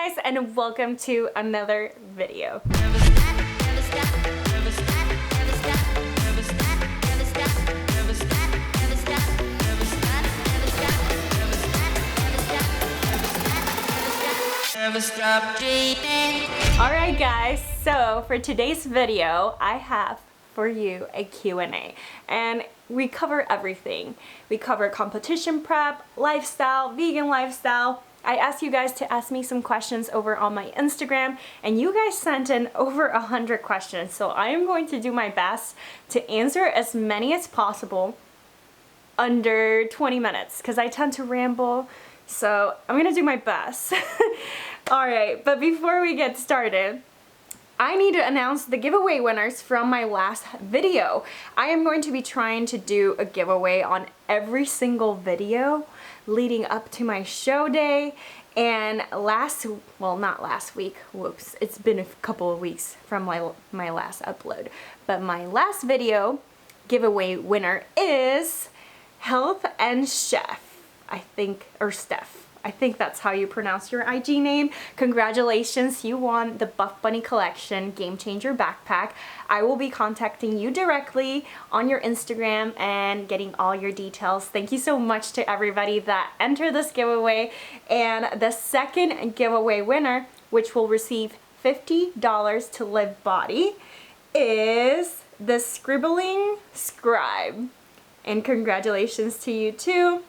guys, and welcome to another video. Alright guys, so for today's video, I have for you a Q&A, and we cover everything. We cover competition prep, lifestyle, vegan lifestyle. I asked you guys to ask me some questions over on my Instagram, and you guys sent in over 100 questions, so I am going to do my best to answer as many as possible under 20 minutes because I tend to ramble, so I'm gonna do my best. Alright, but before we get started, I need to announce the giveaway winners from my last video. I am going to be trying to do a giveaway on every single video leading up to my show day. And not last week, whoops, it's been a couple of weeks from my last upload. But my last video giveaway winner is Health and Chef, I think, or Steph. I think that's how you pronounce your IG name. Congratulations, you won the Buff Bunny Collection Game Changer backpack. I will be contacting you directly on your Instagram and getting all your details. Thank you so much to everybody that entered this giveaway. And the second giveaway winner, which will receive $50 to Live Body, is the Scribbling Scribe. And congratulations to you too.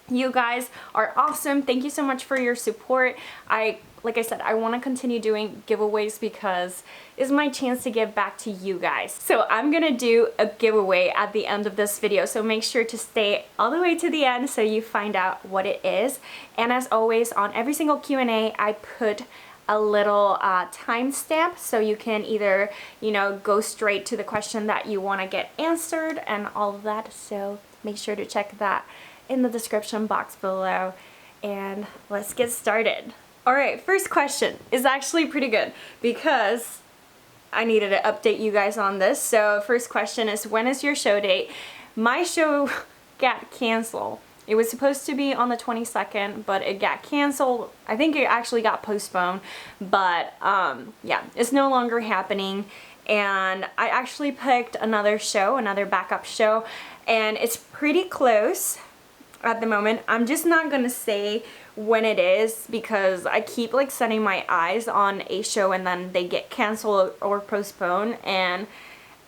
You guys are awesome. Thank you so much for your support. Like I said, I want to continue doing giveaways because it's my chance to give back to you guys. So I'm gonna do a giveaway at the end of this video, so make sure to stay all the way to the end so you find out what it is. And as always, on every single Q&A, I put a little timestamp so you can either, go straight to the question that you want to get answered and all of that. So make sure to check that in the description box below, and let's get started. Alright, first question is actually pretty good because I needed to update you guys on this. So first question is, when is your show date? My show got canceled. It was supposed to be on the 22nd, but it got canceled. I think it actually got postponed, but yeah, it's no longer happening. And I actually picked another show, another backup show, and it's pretty close at the moment. I'm just not gonna say when it is because I keep setting my eyes on a show and then they get canceled or postponed, and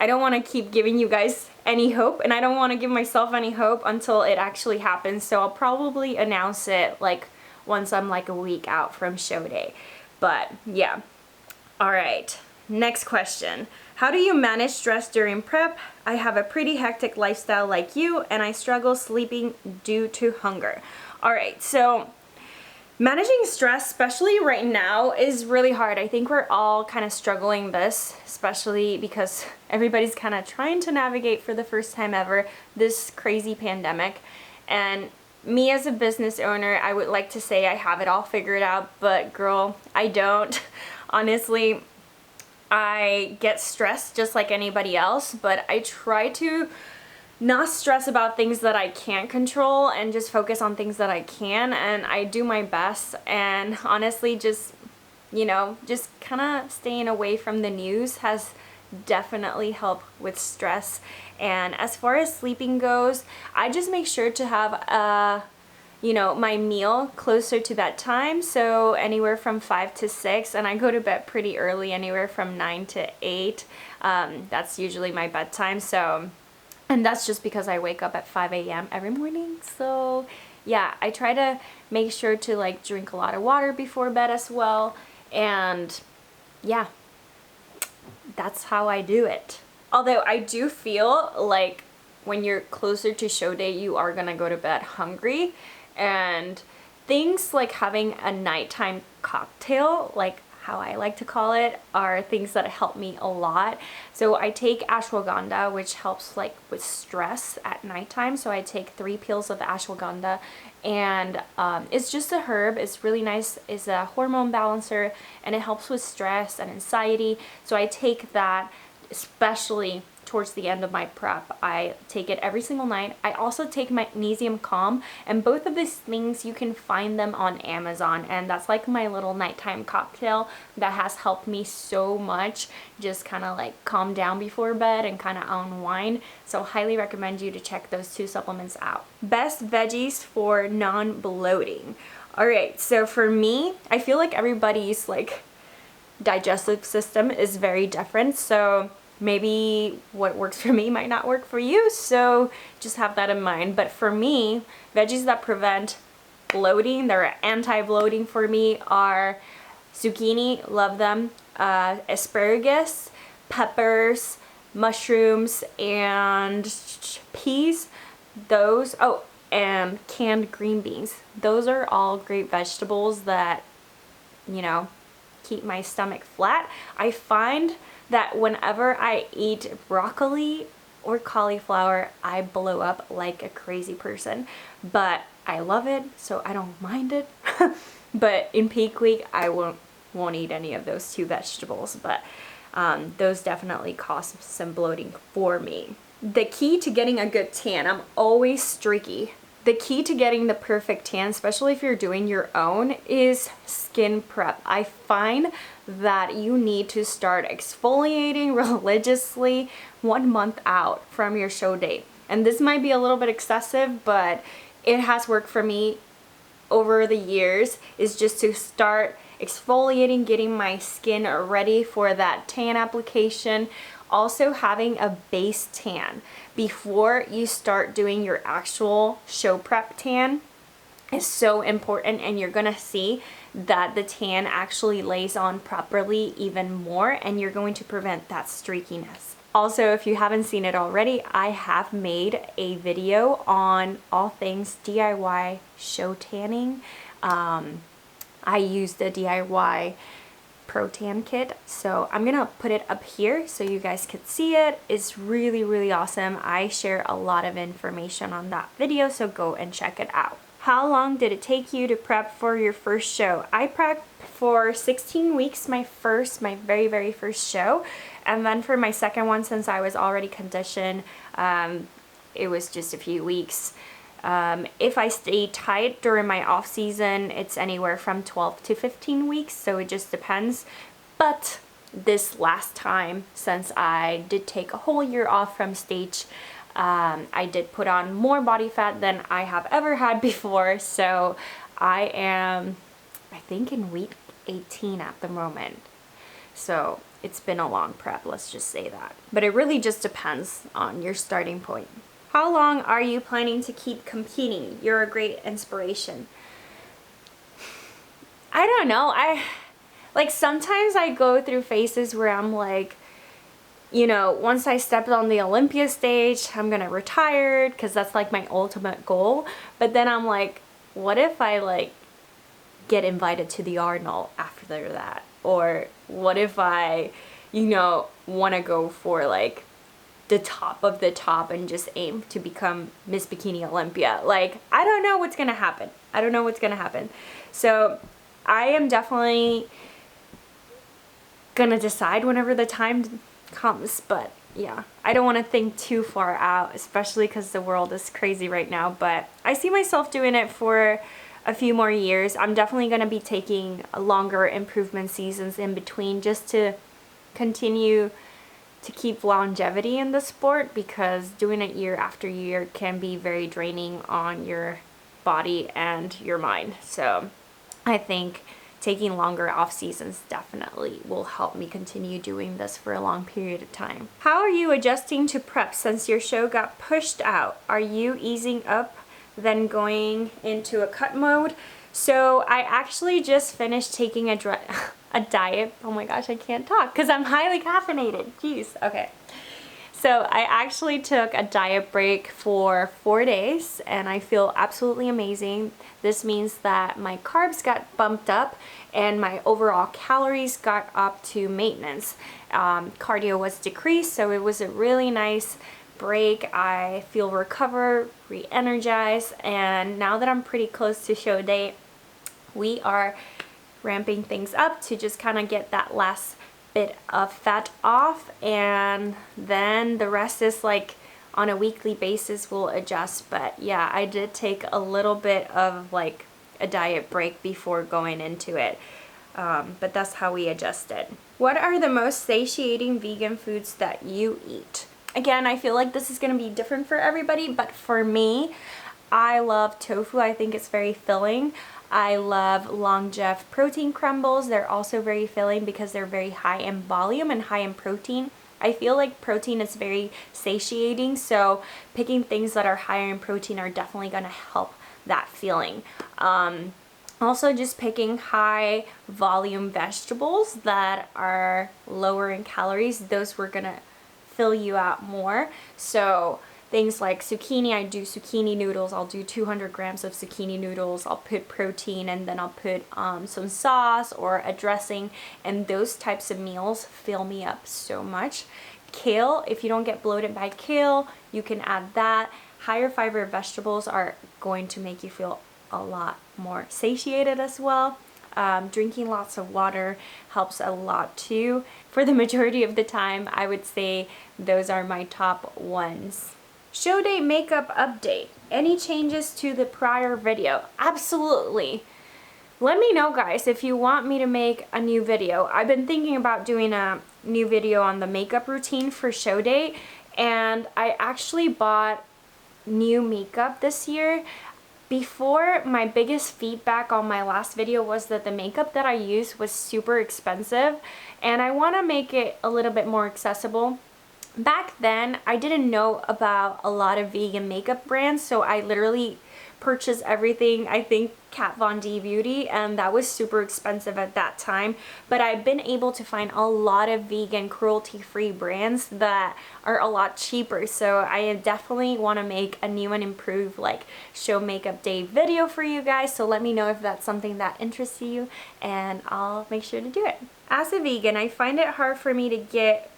I don't want to keep giving you guys any hope, and I don't want to give myself any hope until it actually happens. So I'll probably announce it once I'm a week out from show day. But yeah. Alright, next question. How do you manage stress during prep? I have a pretty hectic lifestyle like you, and I struggle sleeping due to hunger. Alright, so managing stress, especially right now, is really hard. I think we're all kind of struggling this, especially because everybody's kind of trying to navigate for the first time ever this crazy pandemic. And me as a business owner, I would like to say I have it all figured out, but girl, I don't. Honestly, I get stressed just like anybody else, but I try to not stress about things that I can't control and just focus on things that I can, and I do my best. And honestly, just kind of staying away from the news has definitely helped with stress. And as far as sleeping goes, I just make sure to have my meal closer to that time, so anywhere from 5 to 6, and I go to bed pretty early, anywhere from 9 to 8. That's usually my bedtime. So, and that's just because I wake up at 5 a.m. every morning. So yeah, I try to make sure to drink a lot of water before bed as well. And yeah, that's how I do it. Although I do feel like when you're closer to show day, you are gonna go to bed hungry. And things like having a nighttime cocktail, how I like to call it, are things that help me a lot. So I take ashwagandha, which helps with stress at nighttime. So I take 3 pills of ashwagandha, and it's just a herb. It's really nice. It's a hormone balancer, and it helps with stress and anxiety. So I take that especially towards the end of my prep. I take it every single night. I also take magnesium calm, and both of these things you can find them on Amazon, and that's like my little nighttime cocktail that has helped me so much, just kind of like calm down before bed and kind of unwind. So highly recommend you to check those two supplements out. Best veggies for non-bloating. All right, so for me, I feel like everybody's like digestive system is very different, so maybe what works for me might not work for you, so just have that in mind. But for me, veggies that prevent bloating, they're anti-bloating for me, are zucchini, love them, asparagus, peppers, mushrooms, and peas. Those, oh, and canned green beans. Those are all great vegetables that, you know, keep my stomach flat. I find that whenever I eat broccoli or cauliflower, I blow up like a crazy person, but I love it, so I don't mind it. But in peak week, I won't eat any of those two vegetables, but those definitely cause some bloating for me. The key to getting a good tan, I'm always streaky. The key to getting the perfect tan, especially if you're doing your own, is skin prep. I find that you need to start exfoliating religiously 1 month out from your show date. And this might be a little bit excessive, but it has worked for me over the years, is just to start exfoliating, getting my skin ready for that tan application. Also having a base tan before you start doing your actual show prep tan is so important, and you're gonna see that the tan actually lays on properly even more, and you're going to prevent that streakiness. Also, if you haven't seen it already, I have made a video on all things DIY show tanning. I used the DIY Pro Tan kit, so I'm gonna put it up here so you guys could see it. It's really, really awesome. I share a lot of information on that video, so go and check it out. How long did it take you to prep for your first show? I prepped for 16 weeks, my very, very first show, and then for my second one, since I was already conditioned, it was just a few weeks. If I stay tight during my off season, it's anywhere from 12 to 15 weeks, so it just depends. But this last time, since I did take a whole year off from stage, I did put on more body fat than I have ever had before, so I am, I think, in week 18 at the moment. So it's been a long prep, let's just say that. But it really just depends on your starting point. How long are you planning to keep competing? You're a great inspiration. I don't know. Like sometimes I go through phases where I'm like, you know, once I step on the Olympia stage, I'm gonna retire because that's like my ultimate goal. But then I'm like, what if I like get invited to the Arnold after that? Or what if I, you know, want to go for like the top of the top and just aim to become Miss Bikini Olympia? Like, I don't know what's gonna happen. I don't know what's gonna happen. So I am definitely gonna decide whenever the time comes, but yeah, I don't want to think too far out, especially because the world is crazy right now, but I see myself doing it for a few more years. I'm definitely going to be taking longer improvement seasons in between just to continue to keep longevity in the sport, because doing it year after year can be very draining on your body and your mind. So I think taking longer off seasons definitely will help me continue doing this for a long period of time. How are you adjusting to prep since your show got pushed out? Are you easing up then going into a cut mode? So I actually just finished taking a diet. Oh my gosh, I can't talk because I'm highly caffeinated. Jeez. Okay. So I actually took a diet break for 4 days and I feel absolutely amazing. This means that my carbs got bumped up and my overall calories got up to maintenance. Cardio was decreased, so it was a really nice break. I feel recovered, re-energized, and now that I'm pretty close to show date, we are ramping things up to just kind of get that last bit of fat off, and then the rest is like on a weekly basis we'll adjust. But yeah, I did take a little bit of like a diet break before going into it. But that's how we adjusted. What are the most satiating vegan foods that you eat? Again, I feel like this is going to be different for everybody, but for me, I love tofu. I think it's very filling. I love Longevity protein crumbles. They're also very filling because they're very high in volume and high in protein. I feel like protein is very satiating, so picking things that are higher in protein are definitely going to help that feeling. Also, just picking high volume vegetables that are lower in calories, those were going to fill you out more. So things like zucchini, I do zucchini noodles. I'll do 200 grams of zucchini noodles. I'll put protein, and then I'll put some sauce or a dressing, and those types of meals fill me up so much. Kale, if you don't get bloated by kale, you can add that. Higher fiber vegetables are going to make you feel a lot more satiated as well. Drinking lots of water helps a lot too. For the majority of the time, I would say those are my top ones. Show day makeup update. Any changes to the prior video? Absolutely. Let me know, guys, if you want me to make a new video. I've been thinking about doing a new video on the makeup routine for show day, and I actually bought new makeup this year. Before, my biggest feedback on my last video was that the makeup that I used was super expensive, and I want to make it a little bit more accessible. Back then, I didn't know about a lot of vegan makeup brands, so I literally purchased everything, I think Kat Von D Beauty, and that was super expensive at that time. But I've been able to find a lot of vegan cruelty-free brands that are a lot cheaper, so I definitely want to make a new and improved like show makeup day video for you guys. So let me know if that's something that interests you, and I'll make sure to do it. As a vegan, I find it hard for me to get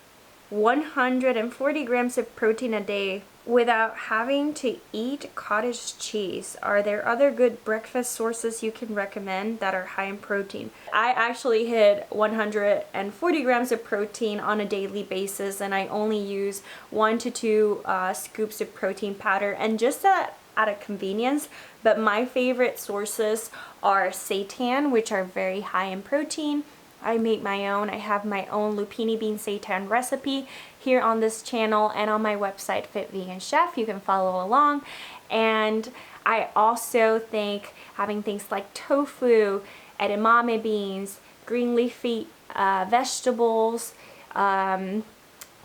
140 grams of protein a day without having to eat cottage cheese. Are there other good breakfast sources you can recommend that are high in protein? I actually hit 140 grams of protein on a daily basis, and I only use 1 to 2 scoops of protein powder, and just out of convenience. But my favorite sources are seitan, which are very high in protein. I make my own. I have my own lupini bean seitan recipe here on this channel and on my website, Fit Vegan Chef. You can follow along. And I also think having things like tofu, edamame beans, green leafy vegetables,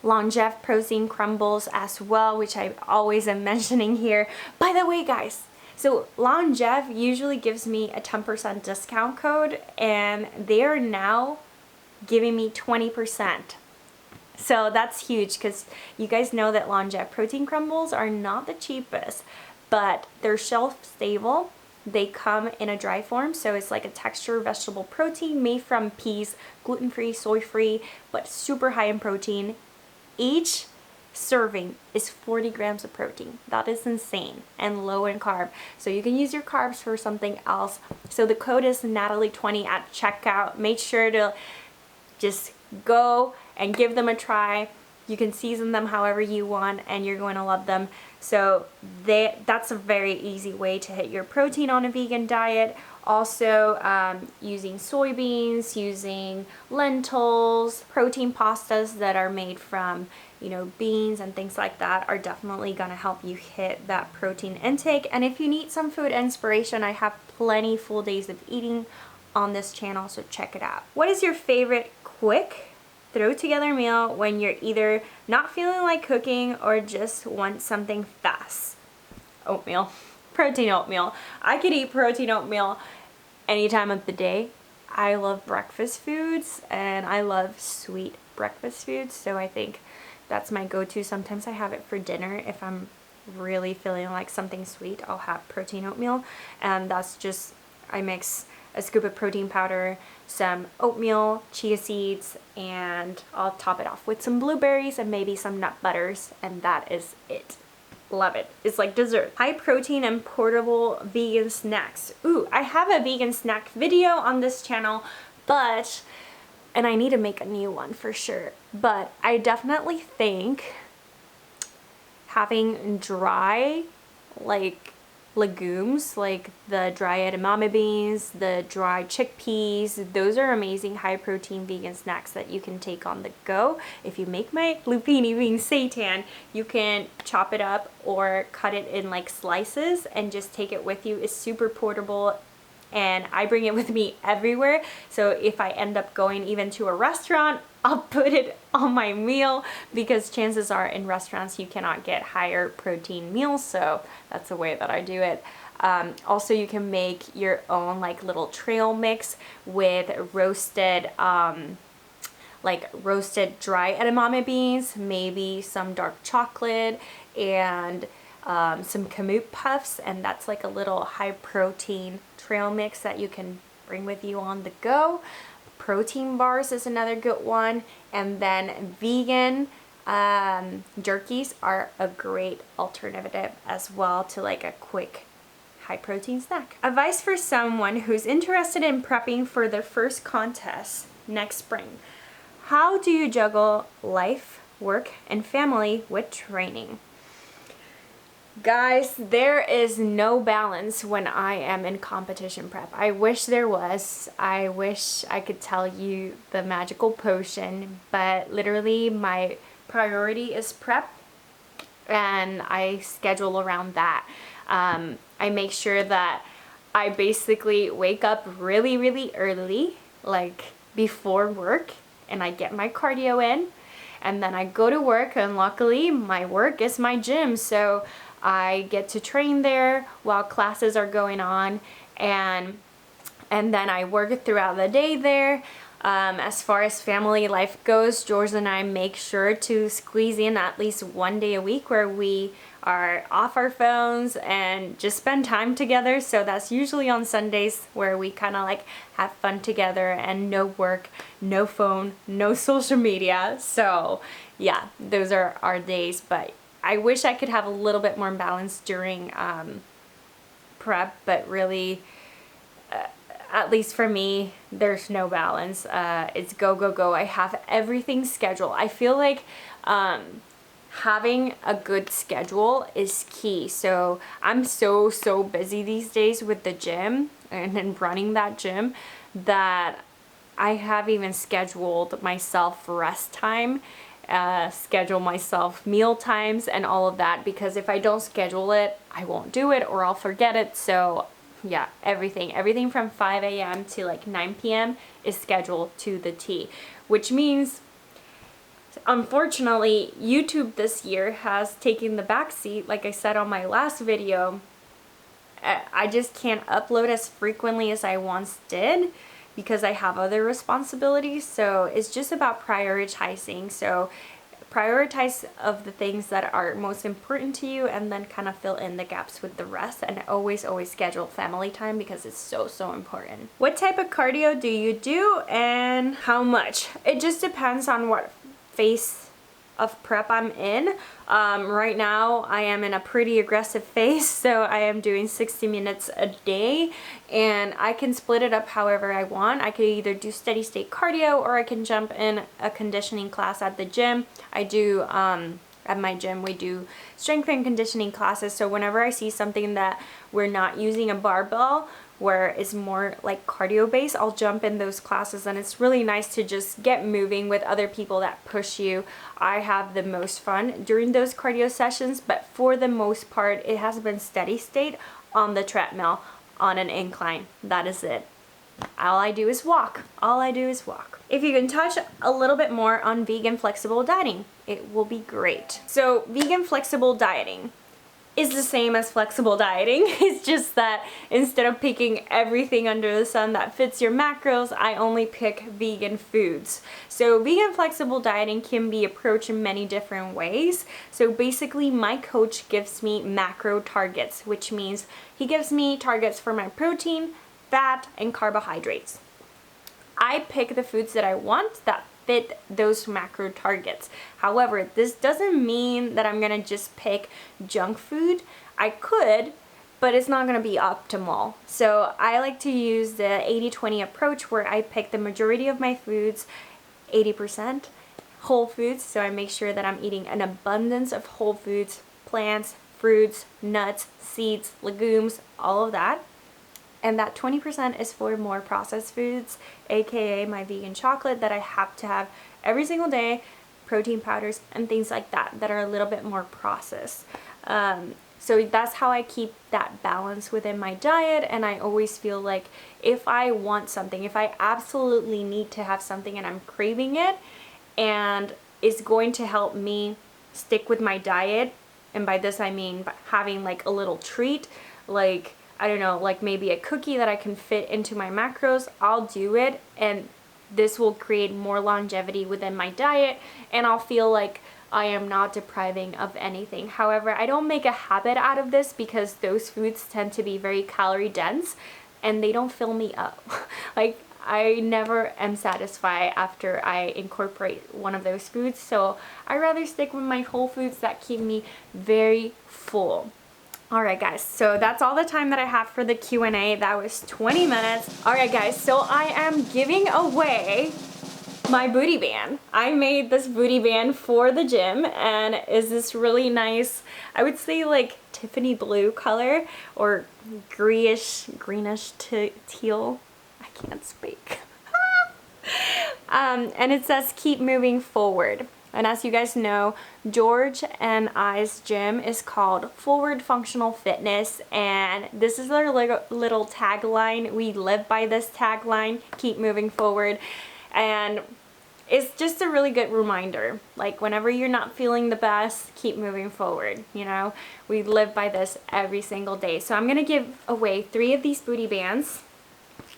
Longevity protein crumbles as well, which I always am mentioning here. By the way, guys, so Longevity usually gives me a 10% discount code, and they are now giving me 20%. So that's huge, because you guys know that Longevity protein crumbles are not the cheapest, but they're shelf stable. They come in a dry form, so it's like a textured vegetable protein made from peas, gluten-free, soy-free, but super high in protein. Each serving is 40 grams of protein. That is insane, and low in carb. So you can use your carbs for something else. So the code is Natalie20 at checkout. Make sure to just go and give them a try. You can season them however you want, and you're going to love them. So that's a very easy way to hit your protein on a vegan diet. Also, using soybeans, using lentils, protein pastas that are made from, you know, beans and things like that are definitely going to help you hit that protein intake. And if you need some food inspiration, I have plenty full days of eating on this channel, so check it out. What is your favorite quick throw together meal when you're either not feeling like cooking or just want something fast? Oatmeal. Protein oatmeal. I could eat protein oatmeal any time of the day. I love breakfast foods, and I love sweet breakfast foods, so I think that's my go-to. Sometimes I have it for dinner. If I'm really feeling like something sweet, I'll have protein oatmeal, and that's just, I mix a scoop of protein powder, some oatmeal, chia seeds, and I'll top it off with some blueberries and maybe some nut butters, and that is it. Love it. It's like dessert. High protein and portable vegan snacks. Ooh, I have a vegan snack video on this channel, but and I need to make a new one for sure. But I definitely think having dry, like, legumes, like the dry edamame beans, the dry chickpeas, those are amazing high protein vegan snacks that you can take on the go. If you make my lupini being seitan, you can chop it up or cut it in like slices and just take it with you. It's super portable, and I bring it with me everywhere. So if I end up going even to a restaurant, I'll put it on my meal, because chances are in restaurants you cannot get higher protein meals. So that's the way that I do it. Also, you can make your own like little trail mix with roasted roasted dry edamame beans, maybe some dark chocolate, and some kamut puffs, and that's like a little high protein trail mix that you can bring with you on the go. Protein bars is another good one, and then vegan jerkies are a great alternative as well to like a quick high protein snack. Advice for someone who's interested in prepping for their first contest next spring: how do you juggle life, work, and family with training? Guys, there is no balance when I am in competition prep. I wish there was. I wish I could tell you the magical potion, but literally my priority is prep, and I schedule around that. I make sure that I basically wake up really, really early, like before work, and I get my cardio in, and then I go to work, and luckily my work is my gym, so I get to train there while classes are going on, and then I work throughout the day there. As far as family life goes, George and I make sure to squeeze in at least one day a week where we are off our phones and just spend time together. So that's usually on Sundays, where we kind of like have fun together and no work, no phone, no social media. So yeah, those are our days. But I wish I could have a little bit more balance during prep, but really, at least for me, there's no balance. It's go, go, go. I have everything scheduled. I feel like having a good schedule is key. So I'm so busy these days with the gym and running that gym that I have even scheduled myself rest time, schedule myself meal times and all of that, because if I don't schedule it, I won't do it or I'll forget it. So yeah, everything from 5 a.m. to like 9 p.m. is scheduled to the T, which means unfortunately YouTube this year has taken the back seat. Like I said on my last video, I just can't upload as frequently as I once did because I have other responsibilities. So it's just about prioritizing. So prioritize of the things that are most important to you, and then kind of fill in the gaps with the rest, and always schedule family time because it's so important. What type of cardio do you do and how much? It just depends on what phase of prep I'm in. Right now I am in a pretty aggressive phase, so I am doing 60 minutes a day, and I can split it up however I want. I could either do steady state cardio, or I can jump in a conditioning class at the gym. I do at my gym we do strength and conditioning classes, so whenever I see something that we're not using a barbell, where it's more like cardio based, I'll jump in those classes, and it's really nice to just get moving with other people that push you. I have the most fun during those cardio sessions, but for the most part it has been steady state on the treadmill on an incline. That is it. All I do is walk. If you can touch a little bit more on vegan flexible dieting, it will be great. So vegan flexible dieting is the same as flexible dieting. It's just that instead of picking everything under the sun that fits your macros, I only pick vegan foods. So vegan flexible dieting can be approached in many different ways. So basically my coach gives me macro targets, which means he gives me targets for my protein, fat, and carbohydrates. I pick the foods that I want that fit those macro targets. However, this doesn't mean that I'm gonna just pick junk food. I could, but it's not going to be optimal. So I like to use the 80-20 approach, where I pick the majority of my foods, 80% whole foods, so I make sure that I'm eating an abundance of whole foods, plants, fruits, nuts, seeds, legumes, all of that. And that 20% is for more processed foods, aka my vegan chocolate that I have to have every single day, protein powders and things like that that are a little bit more processed. So that's how I keep that balance within my diet, and I always feel like if I want something, if I absolutely need to have something and I'm craving it and it's going to help me stick with my diet, and by this I mean having like a little treat, like I don't know, like maybe a cookie that I can fit into my macros, I'll do it, and this will create more longevity within my diet, and I'll feel like I am not depriving of anything. However, I don't make a habit out of this because those foods tend to be very calorie dense and they don't fill me up. Like, I never am satisfied after I incorporate one of those foods, so I rather stick with my whole foods that keep me very full. Alright guys, so that's all the time that I have for the Q&A. That was 20 minutes. Alright guys, so I am giving away my booty band. I made this booty band for the gym, and is this really nice, I would say like Tiffany blue color, or greenish teal. I can't speak. And it says keep moving forward. And as you guys know, George and I's gym is called Forward Functional Fitness, and this is their little tagline. We live by this tagline, keep moving forward. And it's just a really good reminder, like whenever you're not feeling the best, keep moving forward, you know? We live by this every single day. So I'm gonna give away 3 of these booty bands.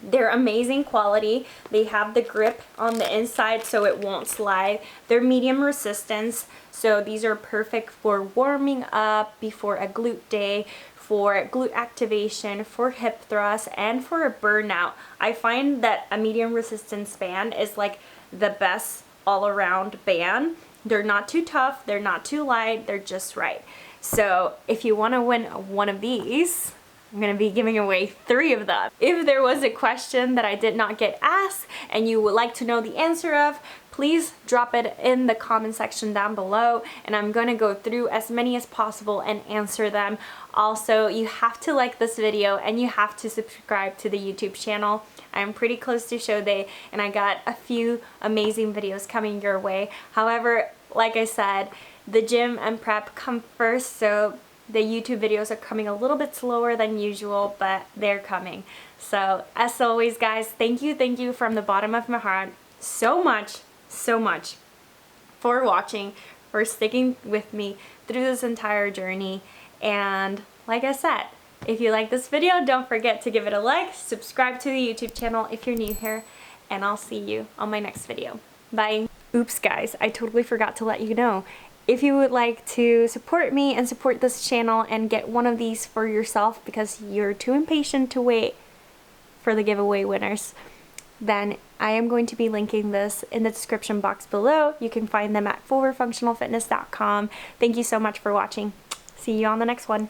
They're amazing quality. They have the grip on the inside so it won't slide. They're medium resistance, so these are perfect for warming up before a glute day, for glute activation, for hip thrust, and for a burnout. I find that a medium resistance band is like the best all-around band. They're not too tough, they're not too light, they're just right. So if you want to win one of these, I'm going to be giving away 3 of them. If there was a question that I did not get asked and you would like to know the answer of, please drop it in the comment section down below, and I'm going to go through as many as possible and answer them. Also, you have to like this video and you have to subscribe to the YouTube channel. I'm pretty close to show day and I got a few amazing videos coming your way. However, like I said, the gym and prep come first, so the YouTube videos are coming a little bit slower than usual, but they're coming. So as always guys, thank you from the bottom of my heart so much for watching, for sticking with me through this entire journey. And like I said, if you like this video, don't forget to give it a like, subscribe to the YouTube channel if you're new here, and I'll see you on my next video. Bye. Oops guys, I totally forgot to let you know. If you would like to support me and support this channel and get one of these for yourself because you're too impatient to wait for the giveaway winners, then I am going to be linking this in the description box below. You can find them at forwardfunctionalfitness.com. Thank you so much for watching. See you on the next one.